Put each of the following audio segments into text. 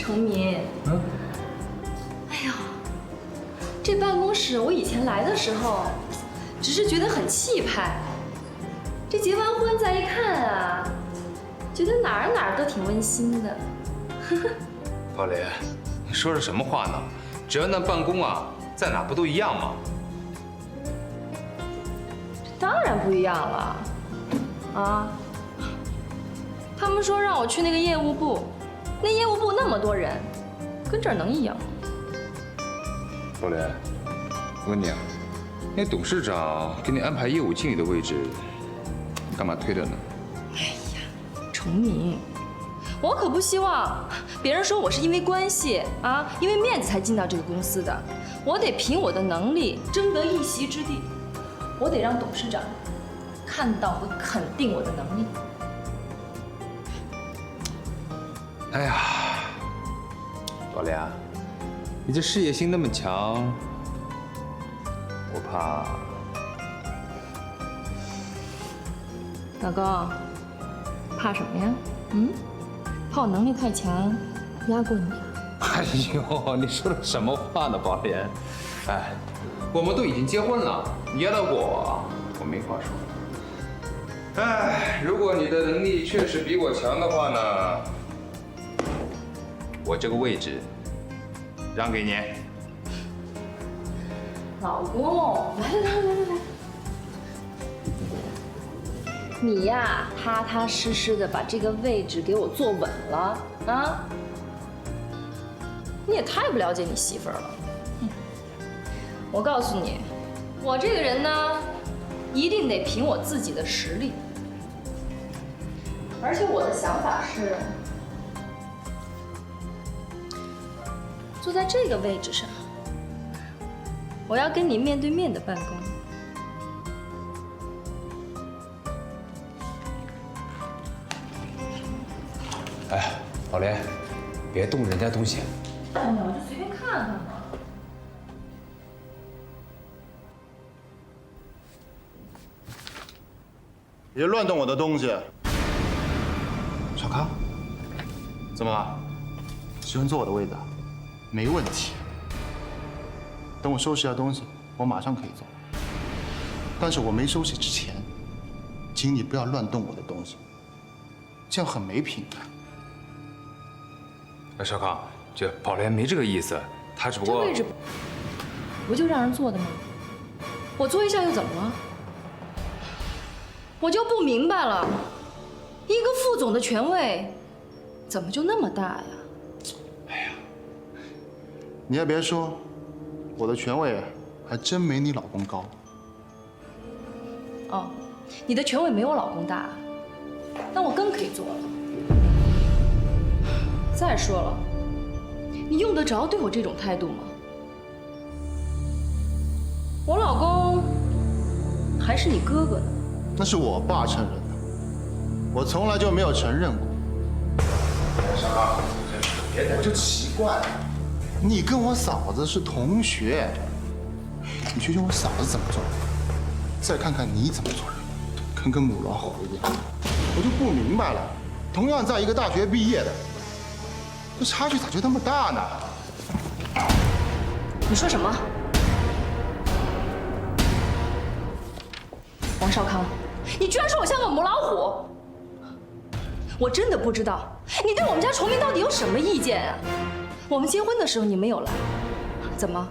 成民，哎呀，这办公室我以前来的时候，只是觉得很气派，这结完婚再一看啊，觉得哪儿都挺温馨的。宝莲，你说的什么话呢？只要那办公啊，在哪不都一样吗？当然不一样了，啊！他们说让我去那个业务部，那业务部那么多人，跟这儿能一样吗？宝莲，我问你啊，那董事长给你安排业务经理的位置，你干嘛推的呢？哎呀，崇明，我可不希望别人说我是因为关系啊，因为面子才进到这个公司的，我得凭我的能力争得一席之地，我得让董事长看到和肯定我的能力。哎呀，宝莲，你这事业心那么强，我怕。老公，怕什么呀？怕我能力太强，压过你？哎呦，你说的什么话呢，宝莲？哎，我们都已经结婚了，你压到我没话说。哎，如果你的能力确实比我强的话呢，我这个位置让给你。老公，来，你呀，踏踏实实的把这个位置给我坐稳了啊！你也太不了解你媳妇儿了。我告诉你，我这个人呢，一定得凭我自己的实力。而且我的想法是，坐在这个位置上，我要跟你面对面的办公。哎，宝莲，别动人家东西。哎呀，我就随便看看嘛。别乱动我的东西。小康，怎么了？喜欢坐我的位子？没问题。等我收拾下东西，我马上可以走。但是我没收拾之前，请你不要乱动我的东西，这样很没品的。少康，这宝莲没这个意思，她只不过……这位置不就让人坐的吗？我坐一下又怎么了？我就不明白了，一个副总的权位，怎么就那么大呀？你还别说，我的权位还真没你老公高。哦，你的权位没我老公大，那我更可以做了。再说了，你用得着对我这种态度吗？我老公还是你哥哥呢。那是我爸承认的，我从来就没有承认过。小康，我就奇怪了，你跟我嫂子是同学，你学学我嫂子怎么做人，再看看你怎么做人，跟个母老虎一样。我就不明白了，同样在一个大学毕业的，这差距咋就那么大呢？你说什么？王少康，你居然说我像个母老虎！我真的不知道你对我们家崇明到底有什么意见啊？我们结婚的时候你没有来，怎么？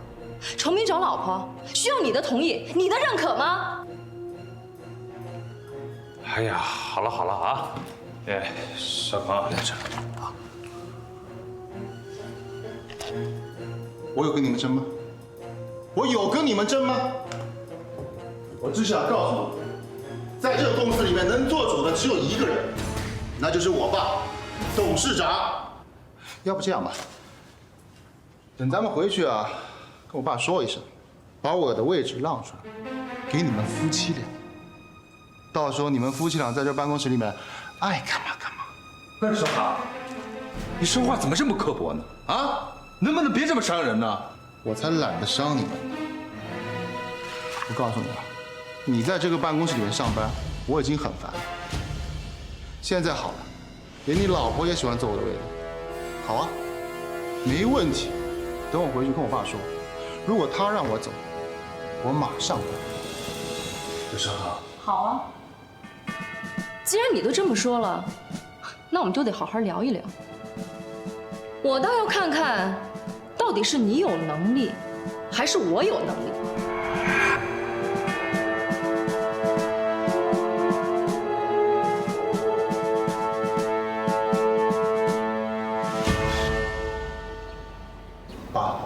崇明找老婆需要你的同意、你的认可吗？哎呀，好了啊！哎，少康，在这啊。我有跟你们争吗？我有跟你们争吗？我只想告诉你，在这个公司里面能做主的只有一个人，那就是我爸，董事长。要不这样吧，等咱们回去啊，跟我爸说一声，把我的位置让出来，给你们夫妻俩。到时候你们夫妻俩在这办公室里面，爱干嘛干嘛。不是少康，你说话怎么这么刻薄呢？啊，能不能别这么伤人呢？我才懒得伤你们呢。我告诉你啊，你在这个办公室里面上班，我已经很烦了。现在好了，连你老婆也喜欢坐我的位子。好啊，没问题。等我回去跟我爸说，如果他让我走，我马上走。刘少康，好啊，既然你都这么说了，那我们就得好好聊一聊。我倒要看看，到底是你有能力，还是我有能力。爸，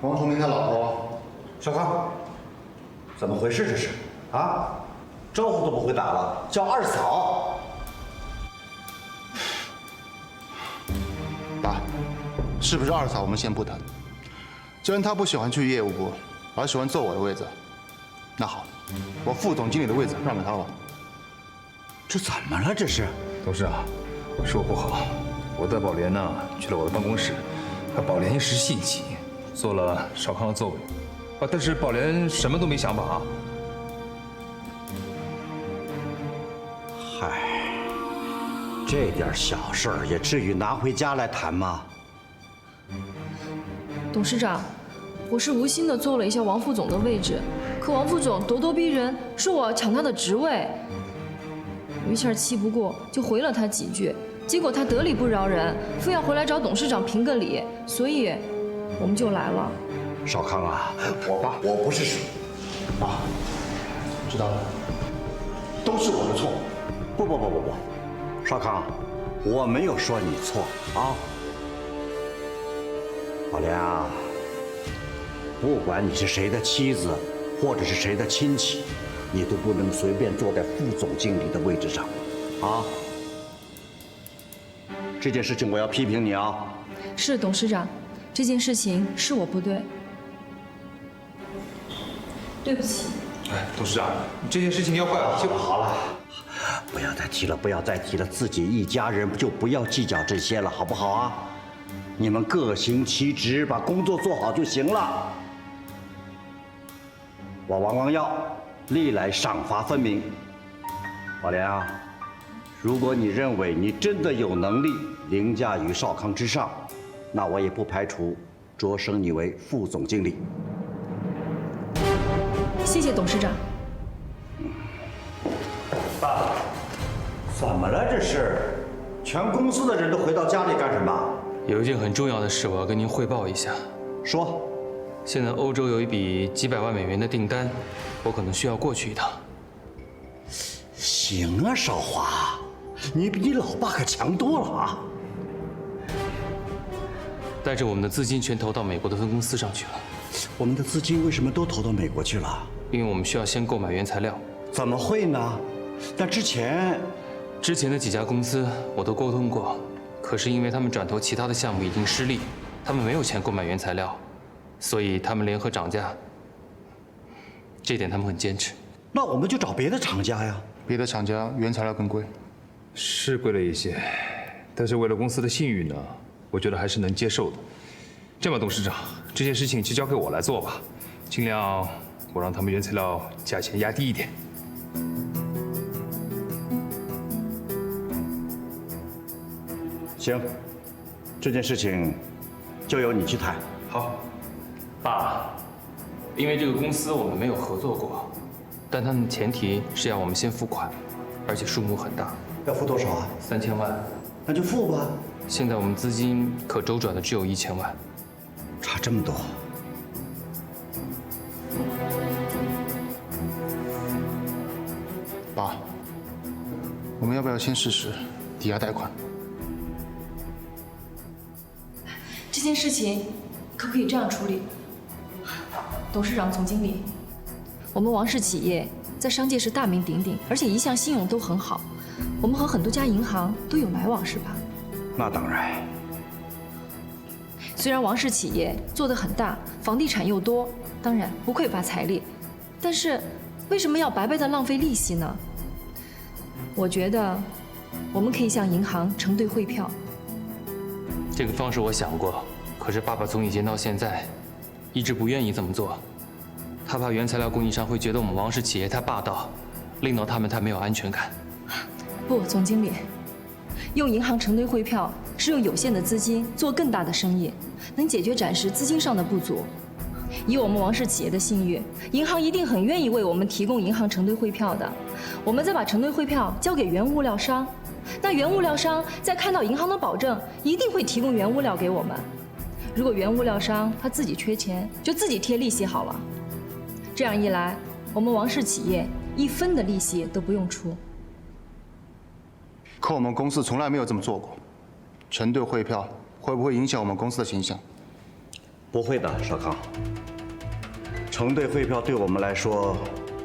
王崇明他老婆，小康，怎么回事这是？啊，招呼都不会打了，叫二嫂。爸，是不是二嫂我们先不谈。既然她不喜欢去业务部，而喜欢坐我的位子，那好，我副总经理的位子让给她吧。这怎么了？这是？董事长，是我不好，我带宝莲呢去了我的办公室，宝莲一时兴起，坐了少康的座位，但是宝莲什么都没想法啊。嗨，这点小事儿也至于拿回家来谈吗？董事长，我是无心的坐了一下王副总的位置，可王副总咄咄逼人，说我要抢他的职位，我一下气不过，就回了他几句。结果他得理不饶人，非要回来找董事长评个理，所以我们就来了。少康啊，我不是说，爸，知道了，都是我的错。不，少康，我没有说你错啊。宝莲啊，不管你是谁的妻子，或者是谁的亲戚，你都不能随便坐在副总经理的位置上，啊！这件事情我要批评你啊！是董事长，这件事情是我不对，对不起。哎，董事长，这件事情要怪我就好了，不要再提了，自己一家人就不要计较这些了，好不好啊？你们各行其职，把工作做好就行了。我王光耀历来赏罚分明。宝莲啊，如果你认为你真的有能力凌驾于少康之上，那我也不排除擢升你为副总经理。谢谢董事长。爸，怎么了这是？全公司的人都回到家里干什么？有一件很重要的事，我要跟您汇报一下。说。现在欧洲有一笔几百万美元的订单，我可能需要过去一趟。行啊，少华，你比你老爸可强多了啊！带着我们的资金全投到美国的分公司上去了。我们的资金为什么都投到美国去了？因为我们需要先购买原材料。怎么会呢？那之前的几家公司我都沟通过，可是因为他们转投其他的项目已经失利，他们没有钱购买原材料，所以他们联合涨价。这点他们很坚持。那我们就找别的厂家呀。别的厂家原材料更贵，是贵了一些，但是为了公司的信誉呢，我觉得还是能接受的。这样吧，董事长，这件事情就交给我来做吧，尽量我让他们原材料价钱压低一点。行，这件事情就由你去谈。好，爸，因为这个公司我们没有合作过，但他们前提是要我们先付款，而且数目很大。要付多少啊？3000万。那就付吧。现在我们资金可周转的只有1000万。差这么多。爸，我们要不要先试试抵押贷款？这件事情可不可以这样处理？董事长、总经理，我们王氏企业在商界是大名鼎鼎，而且一向信用都很好。我们和很多家银行都有来往，是吧？那当然。虽然王氏企业做得很大，房地产又多，当然不匮乏财力，但是为什么要白白的浪费利息呢？我觉得我们可以向银行承兑汇票。这个方式我想过，可是爸爸从以前到现在，一直不愿意这么做。他怕原材料供应商会觉得我们王氏企业太霸道，令到他们太没有安全感。不，总经理，用银行承兑汇票是用有限的资金做更大的生意，能解决暂时资金上的不足。以我们王氏企业的信誉，银行一定很愿意为我们提供银行承兑汇票的。我们再把承兑汇票交给原物料商，那原物料商再看到银行的保证，一定会提供原物料给我们。如果原物料商他自己缺钱，就自己贴利息好了。这样一来，我们王氏企业1分的利息都不用出。可我们公司从来没有这么做过。承兑汇票会不会影响我们公司的形象？不会的，少康。承兑汇票对我们来说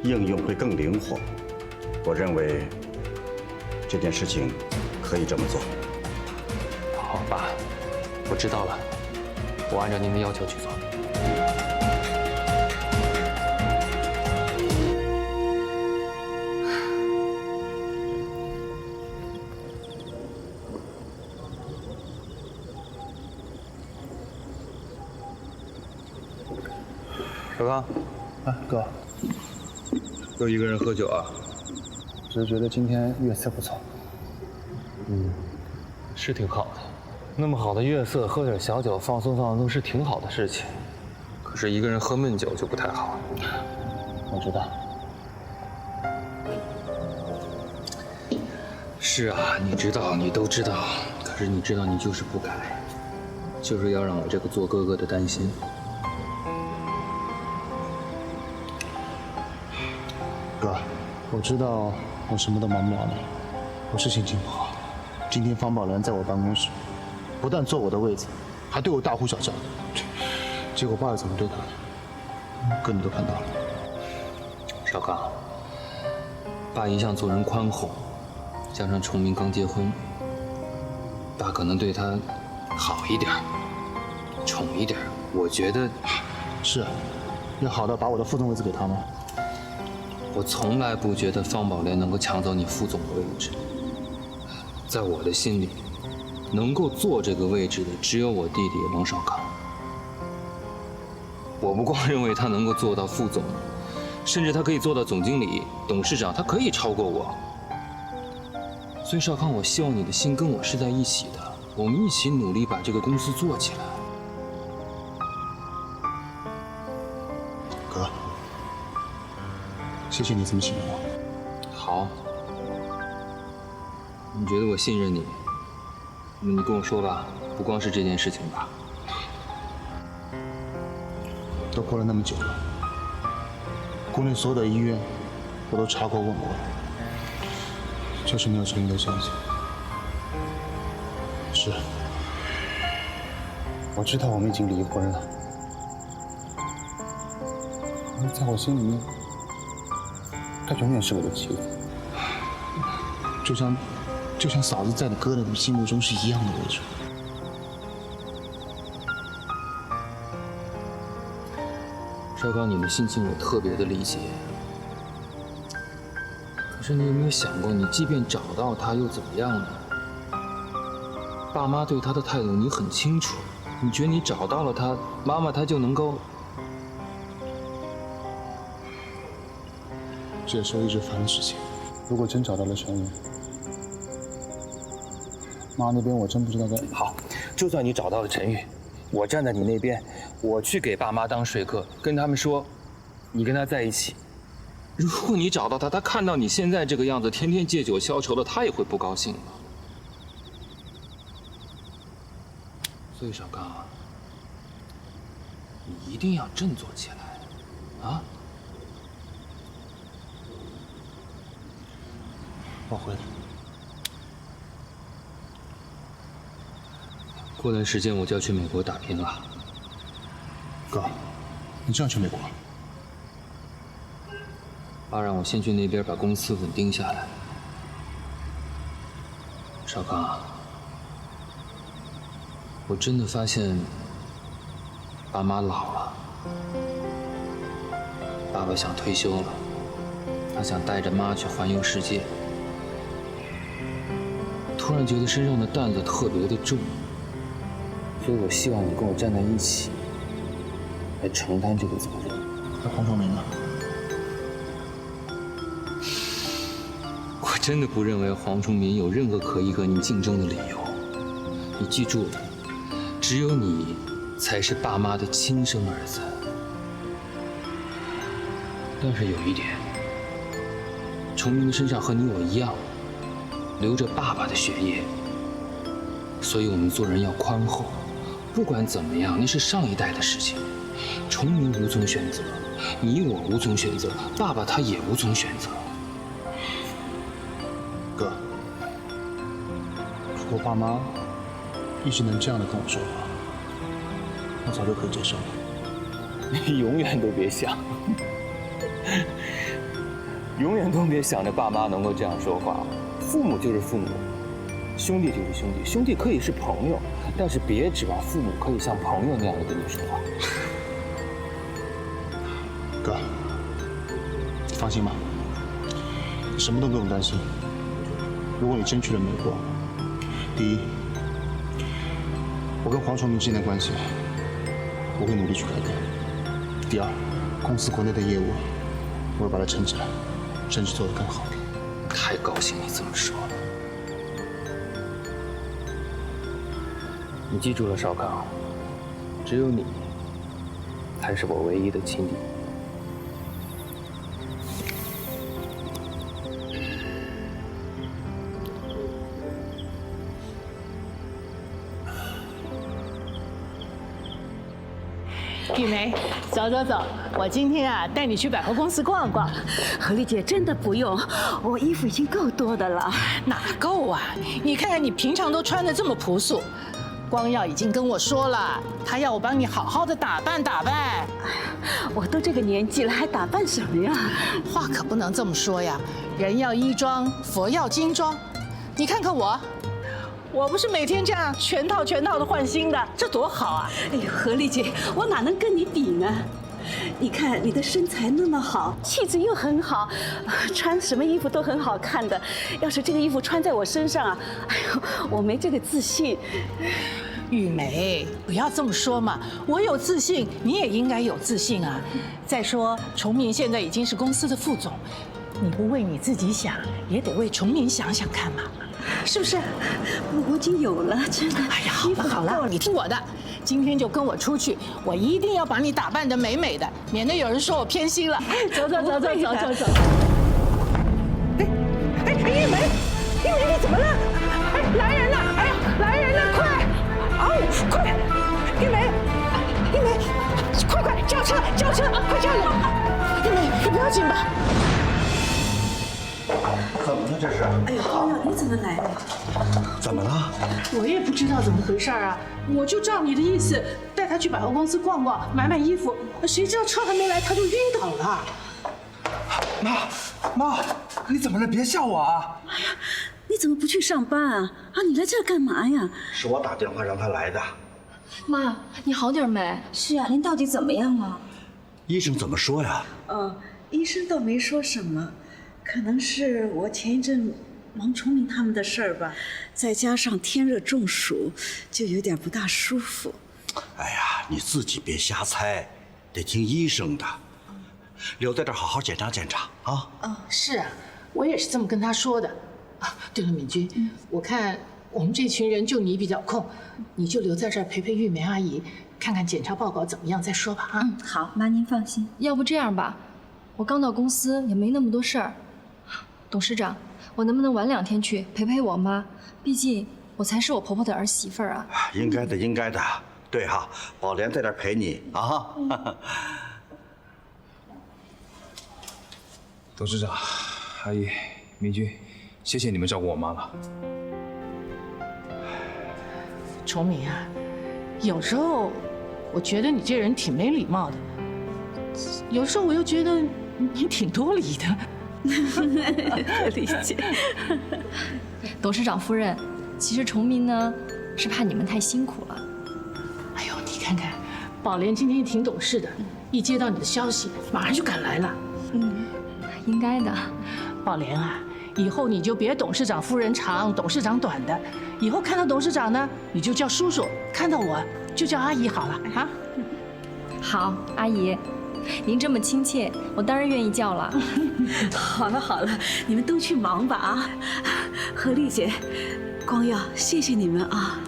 应用会更灵活。我认为这件事情可以这么做。好，爸，我知道了，我按照您的要求去做。小刚，啊，哥，又一个人喝酒啊？只是觉得今天月色不错。是挺好的，那么好的月色，喝点小酒放松放松是挺好的事情。可是一个人喝闷酒就不太好。我知道。是啊，你知道，你都知道，可是你知道，你就是不改，就是要让我这个做哥哥的担心。哥，我知道我什么都瞒不了你，我是心情不好。今天方宝莲在我办公室，不但坐我的位子，还对我大呼小叫的。结果爸又怎么对他的？哥你都看到了。少刚，爸一向做人宽宏，加上崇明刚结婚，爸可能对他好一点，宠一点。我觉得是，要好到把我的副总位子给他吗？我从来不觉得方宝莲能够抢走你副总的位置。在我的心里，能够坐这个位置的只有我弟弟王少康。我不光认为他能够做到副总，甚至他可以做到总经理、董事长，他可以超过我。所以少康，我希望你的心跟我是在一起的，我们一起努力把这个公司做起来。哥，谢谢你这么信任我。好，你觉得我信任你？那你跟我说吧，不光是这件事情吧。都过了那么久了，国内所有的医院我都查过问过了，就是没有陈毅的消息。是，我知道我们已经离婚了，在我心里面，她永远是我的妻子，就像嫂子在你哥的心目中是一样的位置。少刚，你的心情我特别的理解。可是你有没有想过，你即便找到他又怎么样呢？爸妈对他的态度你很清楚，你觉得你找到了他，妈妈她就能够……这也是我一直烦的事情。如果真找到了陈宇，妈那边我真不知道该……好，就算你找到了陈宇，我站在你那边，我去给爸妈当说客，跟他们说，你跟他在一起。如果你找到他，他看到你现在这个样子，天天借酒消愁的，他也会不高兴的。所以少刚啊，你一定要振作起来，啊！我会的。过段时间我就要去美国打拼了。哥，你这样去美国？爸让我先去那边把公司稳定下来。少康啊，我真的发现爸妈老了，爸爸想退休了，他想带着妈去环游世界。突然觉得身上的担子特别的重，所以我希望你跟我站在一起，来承担这个责任。那黄崇明呢？我真的不认为黄崇民有任何可以和你竞争的理由。你记住了，只有你才是爸妈的亲生儿子。但是有一点，崇明的身上和你我一样，流着爸爸的血液，所以我们做人要宽厚。不管怎么样，那是上一代的事情。崇明无从选择，你我无从选择，爸爸他也无从选择。哥，如果爸妈一直能这样的跟我说话，我早就可以接受了。你永远都别想，永远都别想着爸妈能够这样说话。父母就是父母，兄弟就是兄弟，兄弟可以是朋友，但是别指望父母可以像朋友那样的跟你说话。哥，你放心吧，你什么都不用担心。如果你真去了美国，第一，我跟黄崇明之间的关系，我会努力去改变；第二，公司国内的业务，我会把它撑起来，甚至做得更好。太高兴你这么说了。你记住了，少康，只有你才是我唯一的亲弟。玉梅，走走走，我今天啊带你去百货公司逛逛。何丽姐真的不用，我衣服已经够多的了。哪够啊？你看看你平常都穿得这么朴素，光耀已经跟我说了，他要我帮你好好的打扮打扮。我都这个年纪了，还打扮什么呀？话可不能这么说呀，人要衣装，佛要金装。你看看我。我不是每天这样全套的换新的，这多好啊！哎呦，何丽姐，我哪能跟你比呢？你看你的身材那么好，气质又很好，穿什么衣服都很好看的。要是这个衣服穿在我身上啊，哎呦，我没这个自信。玉梅，不要这么说嘛，我有自信，你也应该有自信啊。再说，崇明现在已经是公司的副总，你不为你自己想，也得为崇明想想看嘛。是不是？我已经有了，真的。哎呀，好了，你听我的，今天就跟我出去，我一定要把你打扮得美美的，免得有人说我偏心了。走。哎，玉梅，你怎么了？哎，来人了！哎呀，来人了，快！快！玉梅，快，叫车，快叫人！玉梅，你不要紧吧？怎么了这是？哎呦，光耀，你怎么来了？怎么了？我也不知道怎么回事啊，我就照你的意思带他去百货公司逛逛，买衣服，谁知道车还没来他就晕倒了。妈，你怎么了？别笑我啊！哎呀，你怎么不去上班啊？你来这儿干嘛呀？是我打电话让他来的。妈，你好点没？是啊，您到底怎么样了？医生怎么说呀？医生倒没说什么，可能是我前一阵忙崇明他们的事儿吧，再加上天热中暑，就有点不大舒服。哎呀，你自己别瞎猜，得听医生的。留在这儿好好检查检查啊！是啊，我也是这么跟他说的。啊，对了，敏君，我看我们这群人就你比较空，你就留在这儿陪玉梅阿姨，看看检查报告怎么样再说吧。啊，好，妈您放心。要不这样吧，我刚到公司也没那么多事儿，董事长，我能不能晚2天去陪我妈？毕竟我才是我婆婆的儿媳妇儿啊。应该的。对哈，宝莲在这儿陪你啊。董事长、阿姨、明君，谢谢你们照顾我妈了。崇明啊，有时候我觉得你这人挺没礼貌的，有时候我又觉得你挺多礼的。理解。董事长夫人，其实崇明呢是怕你们太辛苦了。哎呦，你看看，宝莲今天挺懂事的，一接到你的消息，马上就赶来了。应该的。宝莲啊，以后你就别董事长夫人长，董事长短的，以后看到董事长呢，你就叫叔叔；看到我就叫阿姨好了啊。好，阿姨，您这么亲切，我当然愿意叫了。好了，你们都去忙吧啊！何丽姐、光耀，谢谢你们啊。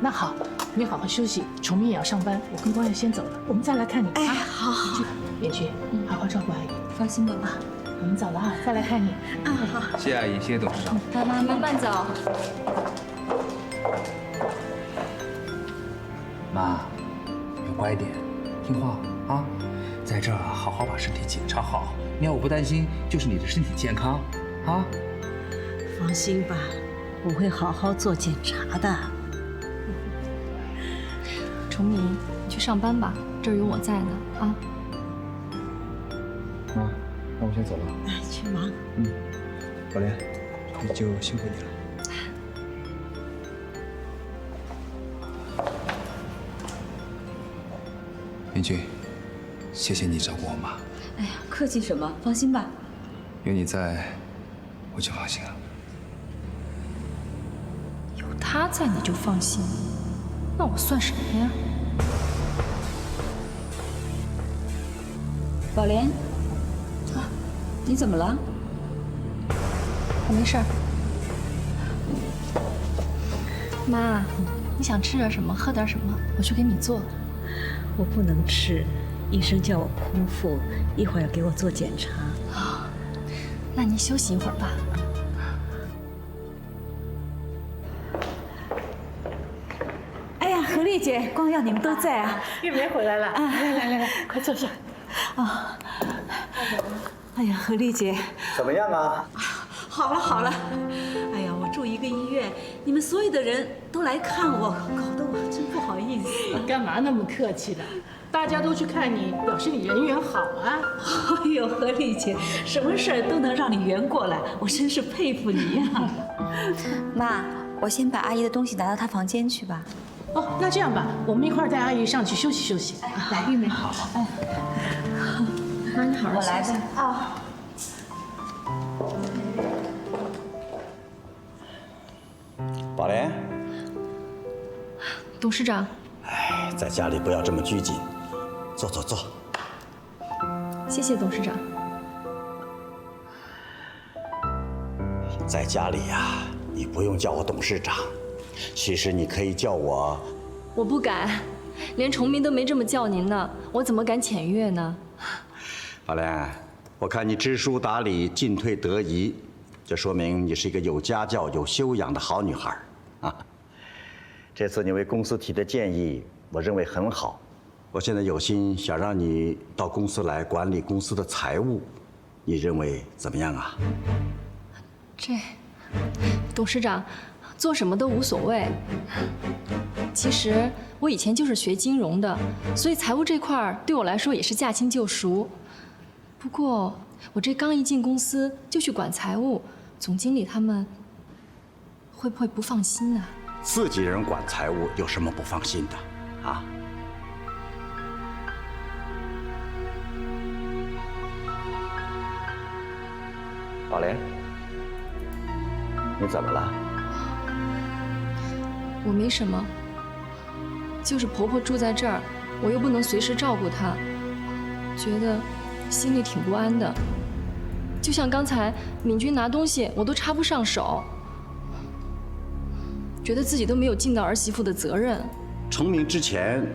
那好，你好好休息，崇明也要上班，我跟光耀先走了，我们再来看你。哎，啊，好好，远君，好好照顾阿姨。放心吧，妈。我们走了啊，再来看你。啊好。谢谢阿姨，谢谢董事长。妈，慢慢走。妈，要乖点，听话啊，在这儿好好把身体检查好。你要我不担心，就是你的身体健康啊。放心吧，我会好好做检查的。崇明，你去上班吧，这儿有我在呢啊。妈，那我先走了。哎，去忙。宝莲，那就辛苦你了。明君，谢谢你照顾我妈，哎呀，客气什么？放心吧。有你在，我就放心了。有他在你就放心，那我算什么呀？宝莲，啊，你怎么了？我没事儿。妈，你想吃点什么，喝点什么，我去给你做。我不能吃，医生叫我空腹，一会儿要给我做检查。那你休息一会儿吧。哎呀，何丽姐、光耀，你们都在啊！玉梅回来了，来，快坐下。啊，哎呀，何丽姐，怎么样啊？好了好了，哎呀，我住一个医院，你们所有的人都来看我，搞得我真不好意思。你干嘛那么客气的？大家都去看你，表示你人缘好啊。哎呦，何丽姐，什么事儿都能让你圆过来，我真是佩服你呀。妈，我先把阿姨的东西拿到她房间去吧。哦，那这样吧，我们一块儿带阿姨上去休息休息。来，玉梅，好。哎，妈，你好好我来吧。啊。宝莲，董事长，哎，在家里不要这么拘谨，坐。谢谢董事长。在家里呀，你不用叫我董事长，其实你可以叫我。我不敢，连崇明都没这么叫您呢，我怎么敢僭越呢？宝莲，我看你知书达理，进退得宜，这说明你是一个有家教、有修养的好女孩啊。这次你为公司提的建议，我认为很好。我现在有心想让你到公司来管理公司的财务，你认为怎么样啊？这，董事长，做什么都无所谓。其实我以前就是学金融的，所以财务这块儿对我来说也是驾轻就熟。不过我这刚一进公司就去管财务，总经理他们会不会不放心啊？自己人管财务有什么不放心的啊？宝莲，你怎么了？我没什么，就是婆婆住在这儿，我又不能随时照顾她，觉得心里挺不安的。就像刚才敏君拿东西，我都插不上手，觉得自己都没有尽到儿媳妇的责任。崇明之前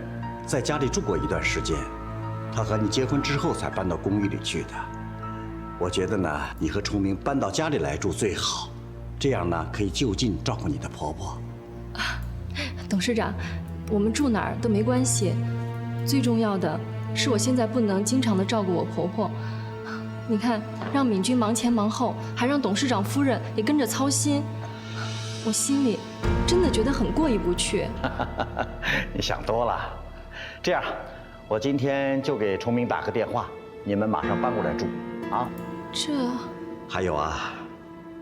在家里住过一段时间，他和你结婚之后才搬到公寓里去的。我觉得呢，你和崇明搬到家里来住最好，这样呢可以就近照顾你的婆婆。董事长，我们住哪儿都没关系，最重要的是我现在不能经常的照顾我婆婆。你看，让敏君忙前忙后，还让董事长夫人也跟着操心，我心里真的觉得很过意不去。你想多了。这样，我今天就给崇明打个电话，你们马上搬过来住啊。这还有啊，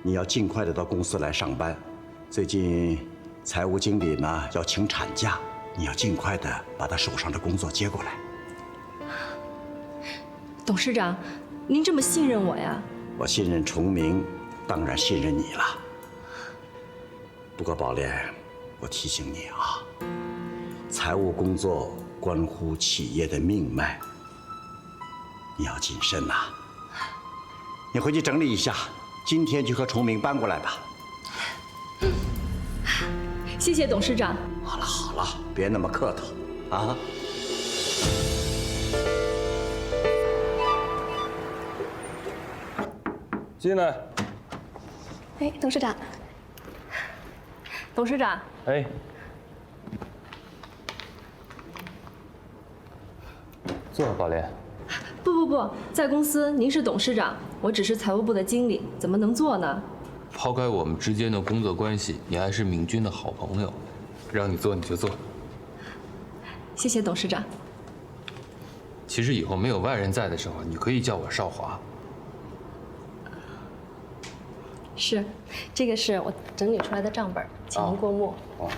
你要尽快的到公司来上班。最近财务经理呢要请产假，你要尽快的把他手上的工作接过来。董事长，您这么信任我呀？我信任崇明，当然信任你了。不过宝莲，我提醒你啊，财务工作关乎企业的命脉，你要谨慎呐。你回去整理一下，今天就和崇明搬过来吧。谢谢董事长。好了好了，别那么客套啊。进来。哎，董事长。董事长，哎，坐，宝莲。不，在公司您是董事长，我只是财务部的经理，怎么能做呢？抛开我们之间的工作关系，你还是敏君的好朋友，让你做你就做。谢谢董事长。其实以后没有外人在的时候，你可以叫我少华。是，这个是我整理出来的账本，请您过目。哦。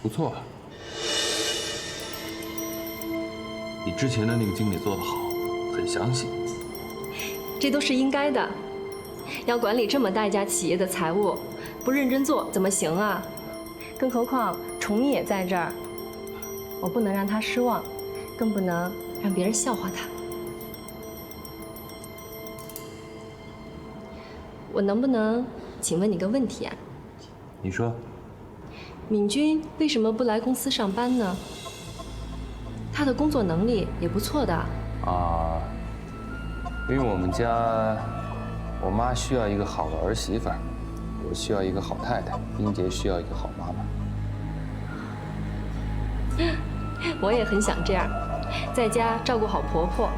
不错。比之前的那个经理做得好，很详细。这都是应该的。要管理这么大一家企业的财务，不认真做怎么行啊？更何况崇明也在这儿，我不能让他失望，更不能让别人笑话他。我能不能请问你个问题啊？你说。敏君为什么不来公司上班呢？他的工作能力也不错的。啊，因为我们家，我妈需要一个好的儿媳妇儿，我需要一个好太太，英杰需要一个好妈妈。我也很想这样，在家照顾好婆婆，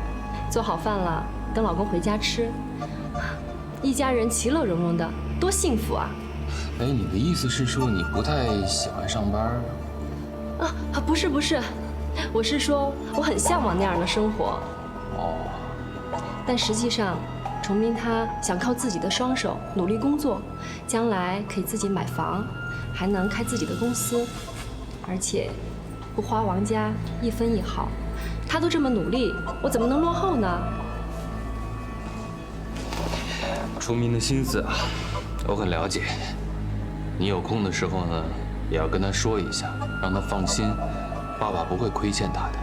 做好饭了等老公回家吃，一家人其乐融融的，多幸福啊！哎，你的意思是说你不太喜欢上班？不是，我是说我很向往那样的生活。哦。但实际上，崇明他想靠自己的双手努力工作，将来可以自己买房，还能开自己的公司，而且不花王家一分一毫。他都这么努力，我怎么能落后呢？崇明的心思啊，我很了解。你有空的时候呢，也要跟他说一下，让他放心，爸爸不会亏欠他的，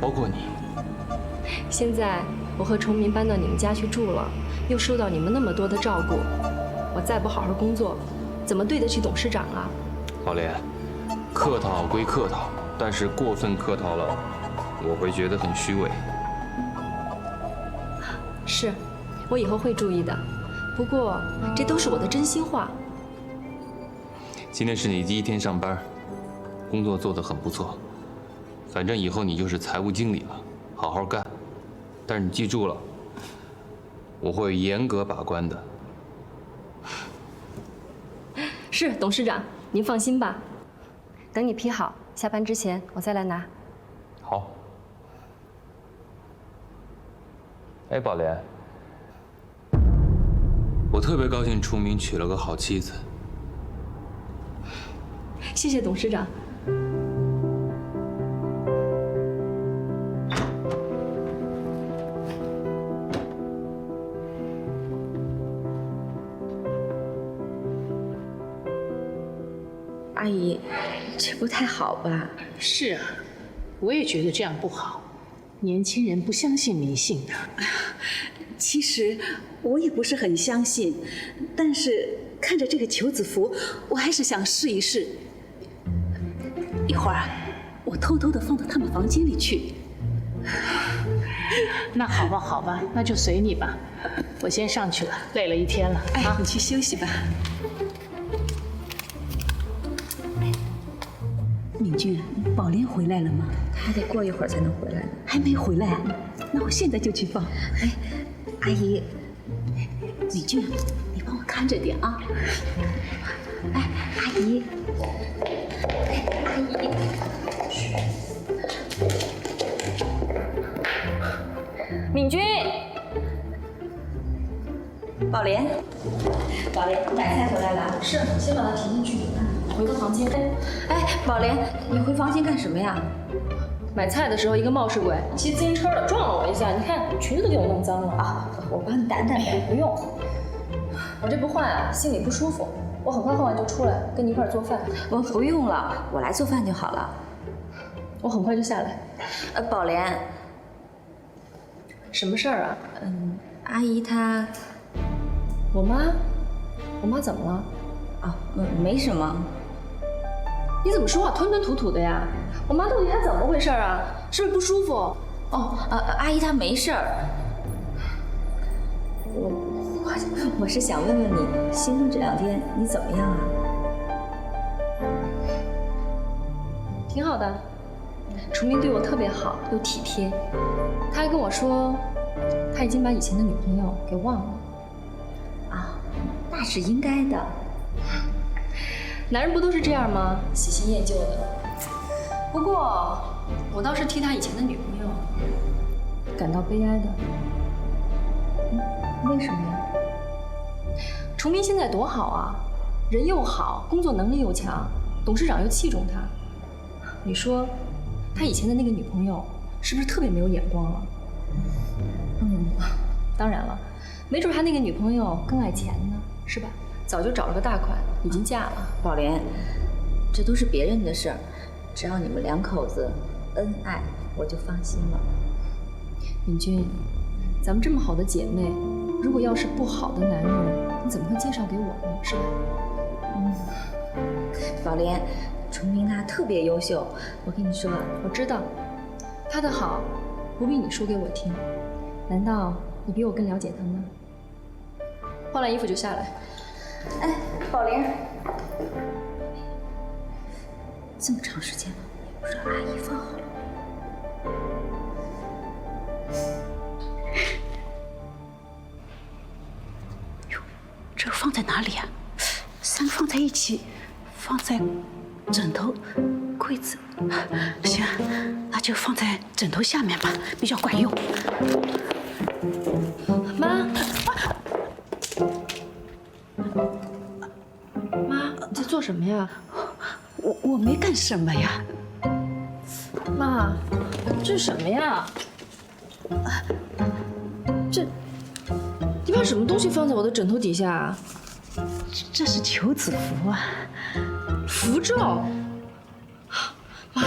包括你。现在我和崇明搬到你们家去住了，又受到你们那么多的照顾，我再不好好工作，怎么对得起董事长啊？宝莲，客套归客套，但是过分客套了，我会觉得很虚伪。是，我以后会注意的。不过这都是我的真心话。今天是你第一天上班，工作做得很不错，反正以后你就是财务经理了，好好干。但是你记住了，我会严格把关的。是，董事长，您放心吧。等你批好，下班之前我再来拿。好。哎，宝莲，我特别高兴崇明娶了个好妻子。谢谢董事长。阿姨，这不太好吧？是啊，我也觉得这样不好。年轻人不相信迷信的。其实我也不是很相信，但是看着这个求子符，我还是想试一试。一会儿我偷偷的放到他们房间里去。那好吧，好吧，那就随你吧。我先上去了，累了一天了。哎，你去休息吧。敏君，宝莲回来了吗？他得过一会儿才能回来呢。还没回来啊？那我现在就去放。哎，阿姨，敏君，你帮我看着点啊。哎，阿姨，阿姨，敏君，宝莲，宝莲，买菜回来了。是，先把它提进去，回个房间。哎，宝莲，你回房间干什么呀？买菜的时候一个冒失鬼骑自行车的撞了我一下，你看裙子都给我弄脏了啊！我帮你掸掸呗。不用，我这不换啊，心里不舒服。我很快换完就出来跟你一块做饭。我不用了，我来做饭就好了。我很快就下来。宝莲，什么事儿啊？阿姨她，我妈怎么了？啊，没什么。你怎么说话吞吞吐吐的呀？我妈到底她怎么回事啊？是不是不舒服？哦，阿姨她没事儿。我是想问问你，新生这2天你怎么样啊？挺好的，崇明对我特别好，又体贴。他还跟我说，他已经把以前的女朋友给忘了。啊，那是应该的。男人不都是这样吗？喜新厌旧的。不过，我倒是替他以前的女朋友感到悲哀的。为什么呀？崇明现在多好啊，人又好，工作能力又强，董事长又器重他。你说，他以前的那个女朋友是不是特别没有眼光了？当然了，没准他那个女朋友更爱钱呢，是吧？早就找了个大款，已经嫁了。宝莲，这都是别人的事儿，只要你们2口子恩爱，我就放心了。敏君，咱们这么好的姐妹，如果要是不好的男人，你怎么会介绍给我呢？是吧？宝莲，崇明他特别优秀，我跟你说，我知道，他的好不必你说给我听。难道你比我更了解他吗？换了衣服就下来。哎，宝莲，这么长时间了，也不知道阿姨放好了。哟，这个放在哪里啊？3个放在一起，放在枕头、柜子。行，那就放在枕头下面吧，比较管用。妈，妈，你在做什么呀？我没干什么呀。妈，这是什么呀？你把什么东西放在我的枕头底下啊？这是求子符啊，符咒。妈，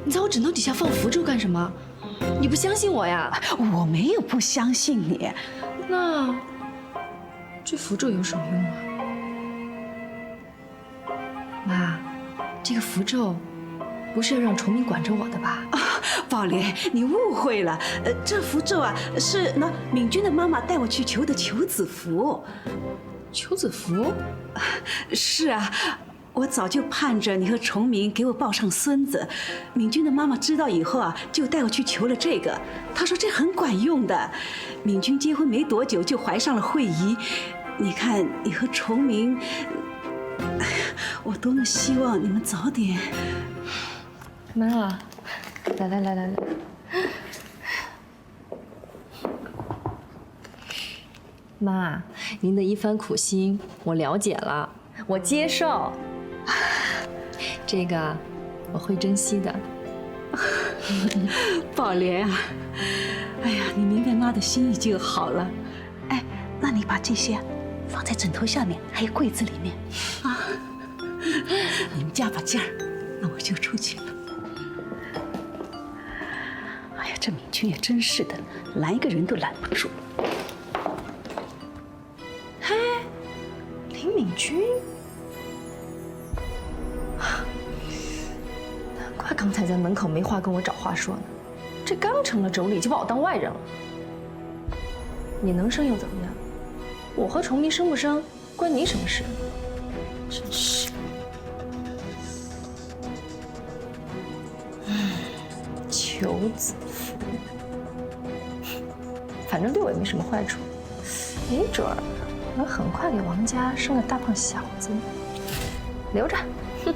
你在我枕头底下放符咒干什么？你不相信我呀？我没有不相信你。那这符咒有什么用啊？妈，这个符咒不是要让崇明管着我的吧？宝莲，你误会了。这符咒啊，是那敏君的妈妈带我去求的求子符。求子符？是啊。我早就盼着你和崇明给我抱上孙子，敏君的妈妈知道以后啊，就带我去求了这个。她说这很管用的。敏君结婚没多久就怀上了慧仪，你看你和崇明，哎呀，我多么希望你们早点。妈，来，妈，您的一番苦心我了解了，我接受。这个我会珍惜的。宝莲啊，哎呀，你明白妈的心意就好了。哎，那你把这些放在枕头下面，还有柜子里面啊。你们加把劲儿，那我就出去了。哎呀，这敏君也真是的，拦一个人都拦不住。嘿，林敏君。难怪刚才在门口没话跟我找话说呢，这刚成了妯娌就把我当外人了。你能生又怎么样？我和崇明生不生关你什么事？真是。求子符，反正对我也没什么坏处，没准儿能很快给王家生个大胖小子，留着。哼。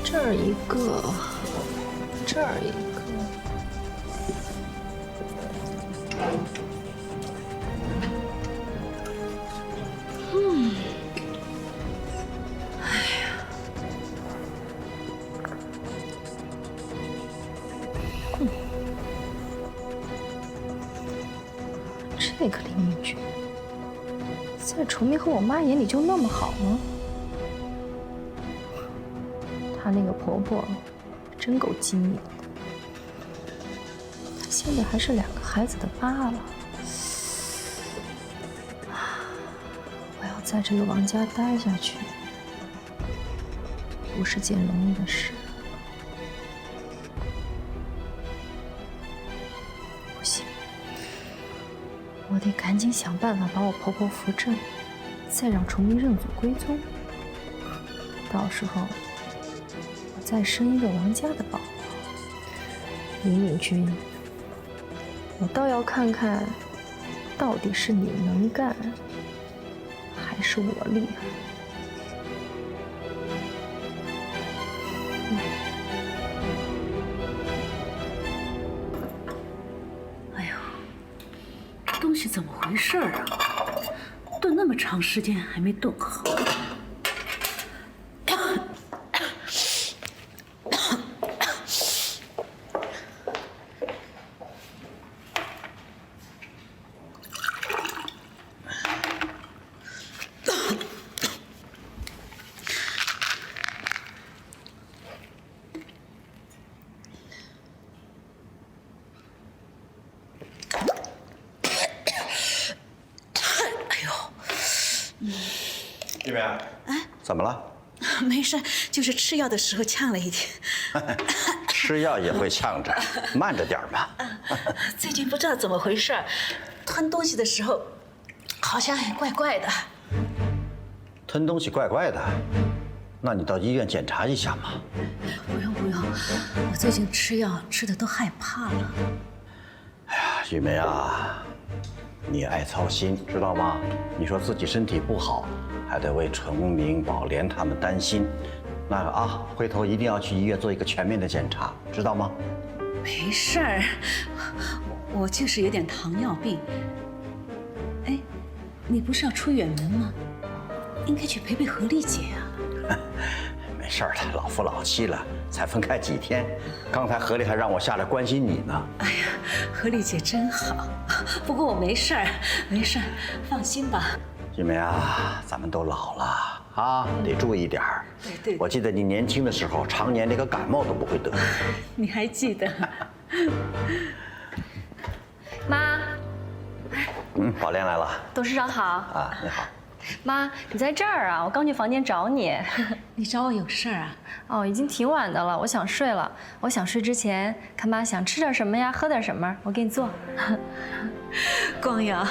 这儿一个，这儿一个。哎呀，这个林明君，在崇明和我妈眼里就那么好吗？她那个婆婆真够机敏的，她现在还是2个孩子的妈了。我要在这个王家待下去，不是件容易的事。不行，我得赶紧想办法把我婆婆扶正，再让崇明认祖归宗。到时候，我再生一个王家的宝宝。林敏君，我倒要看看，到底是你能干，还是我厉害。哎呦，东西怎么回事啊？炖那么长时间还没炖好。玉梅，怎么了？没事，就是吃药的时候呛了一点。吃药也会呛着，慢着点嘛。最近不知道怎么回事，吞东西的时候好像还怪怪的。吞东西怪怪的，那你到医院检查一下嘛。不用不用，我最近吃药吃的都害怕了。哎呀，玉梅啊，你爱操心，知道吗？你说自己身体不好，还得为崇明、宝莲他们担心。那个啊，回头一定要去医院做一个全面的检查，知道吗？没事儿，我就是有点糖尿病。哎，你不是要出远门吗？应该去陪陪何丽姐啊。没事儿的，老夫老妻了，才分开几天。刚才何丽还让我下来关心你呢。哎呀，何丽姐真好。不过我没事儿，没事儿，放心吧。玉梅啊，咱们都老了啊，得注意点儿。对，我记得你年轻的时候，常年连个感冒都不会得。你还记得？妈，宝莲来了。董事长好。啊，你好。妈，你在这儿啊？我刚去房间找你。你找我有事儿啊？哦，已经挺晚的了，我想睡了。我想睡之前，看妈想吃点什么呀，喝点什么，我给你做。光瑶，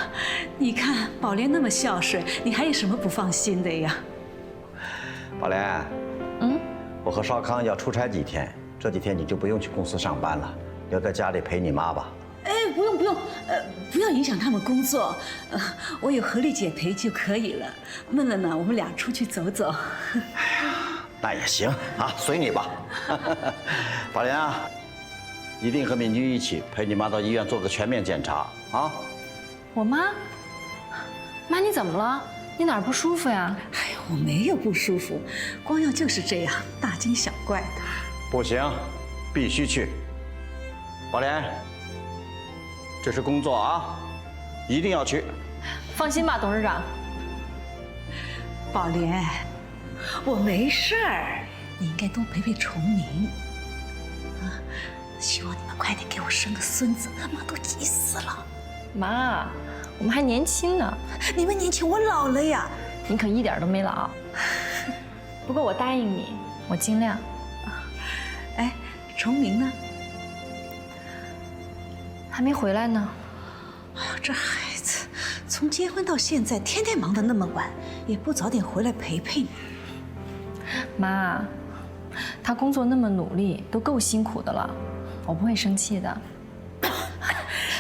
你看宝莲那么孝顺，你还有什么不放心的呀？宝莲，我和少康要出差几天，这几天你就不用去公司上班了，留在家里陪你妈吧。哎，不用，不要影响他们工作，我有何丽姐陪就可以了。闷了呢，我们俩出去走走。哎呀，那也行啊，随你吧。宝莲啊，一定和敏君一起陪你妈到医院做个全面检查啊。我妈？妈，你怎么了？你哪儿不舒服呀？哎呀，我没有不舒服，光耀就是这样大惊小怪的。不行，必须去。宝莲，这是工作啊，一定要去。放心吧，董事长。宝莲，我没事儿，你应该多陪陪崇明。啊，希望你们快点给我生个孙子，妈都急死了。妈，我们还年轻呢。你们年轻，我老了呀。你可一点都没老。不过我答应你，我尽量。哎，崇明呢？还没回来呢。哎呀，这孩子从结婚到现在，天天忙得那么晚，也不早点回来陪陪你。妈，他工作那么努力，都够辛苦的了，我不会生气的。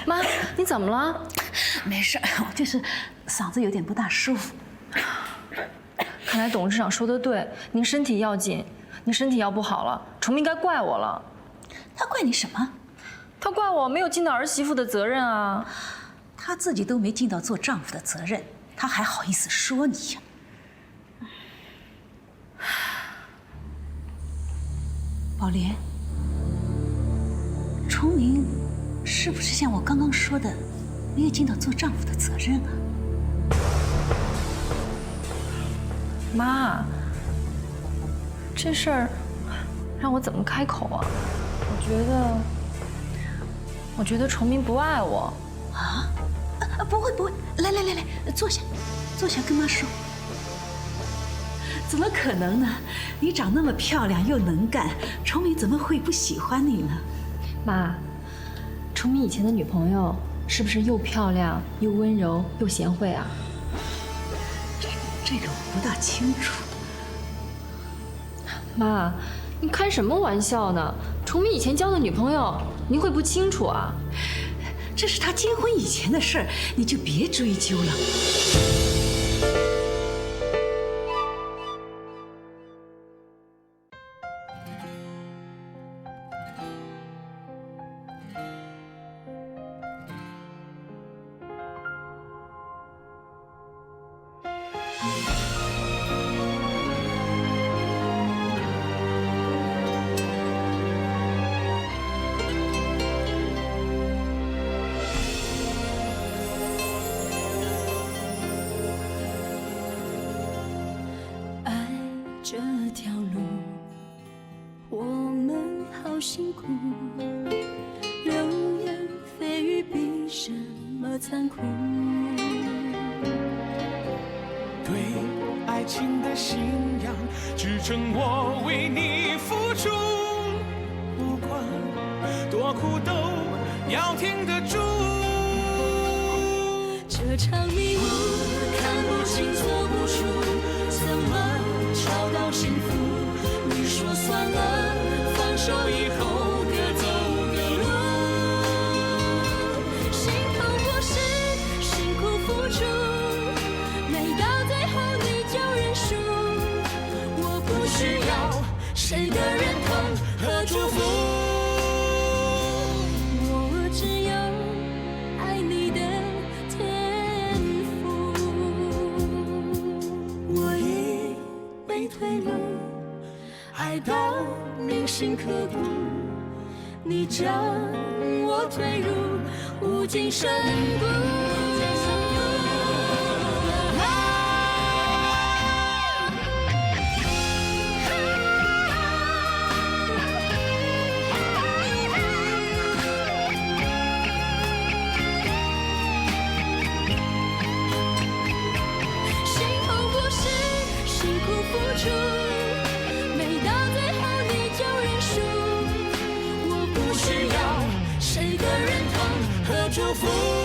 妈，你怎么了？没事，我就是嗓子有点不大舒服。看来董事长说的对，您身体要紧。您身体要不好了，崇明该怪我了。他怪你什么？他怪我没有尽到儿媳妇的责任啊。他自己都没尽到做丈夫的责任，他还好意思说你呀？宝莲，崇明是不是像我刚刚说的没有尽到做丈夫的责任啊？妈，这事儿让我怎么开口啊？我觉得崇明不爱我。不会，来，坐下跟妈说。怎么可能呢？你长那么漂亮又能干，崇明怎么会不喜欢你呢？妈，崇明以前的女朋友是不是又漂亮又温柔又贤惠啊？这个我不大清楚。妈，你开什么玩笑呢？崇明以前交的女朋友，您会不清楚啊？这是他结婚以前的事儿，你就别追究了。这条路我们好辛苦，流言蜚语比什么残酷？对爱情的信仰支撑我为你付出，不管多苦都要挺得住。这场迷雾看不清做不出，怎么找到幸福？你说算了，放手以后各走各路。心痛不是辛苦付出，没到最后你就认输。我不需要谁的认同和祝福，我只有爱你的天赋。我已没退路，爱到铭心刻骨，你将我推入无尽深谷。心痛不是辛苦付出，没到最后你就认输。我不需要谁的认同和祝福。